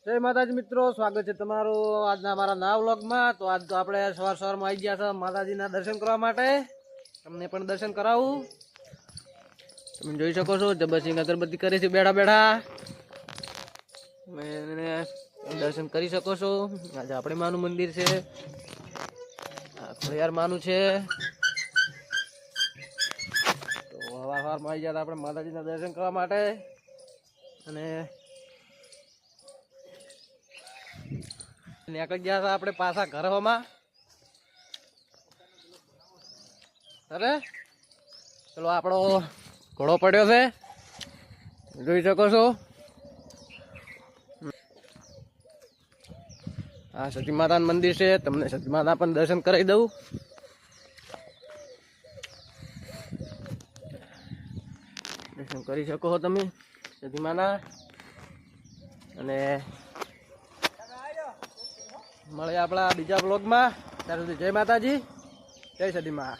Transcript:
જય માતાજી મિત્રો, સ્વાગત છે તમારું આજના અમારા નવા વ્લોગમાં। તો આજ તો આપણે સવારમાં આવી ગયા છે માતાજીના દર્શન કરવા માટે। તમને પણ દર્શન કરાવું। તમે જોઈ શકો છો જબરસિંહ અગરબત્તી કરે છે બેઠા બેઠા। તમે દર્શન કરી શકો છો। આજે આપણે માનું મંદિર છે, ખોડિયાર માનું છે। તો સવારમાં આવી ગયા આપણે માતાજીના દર્શન કરવા માટે। અને નીકળી ગયા હતા આપણે પાછા ઘરમાં। અરે ચલો આપણો ઘોડો પડ્યો છે, જોઈ શકો છો। આ સતી માતાનું મંદિર છે, તમને સતી માતા પણ દર્શન કરાવી દઉં। દર્શન કરી શકો છો તમે સતી માના। અને મળે આપણા બીજા બ્લોગમાં। ત્યાર સુધી જય માતાજી, જય સતી મા।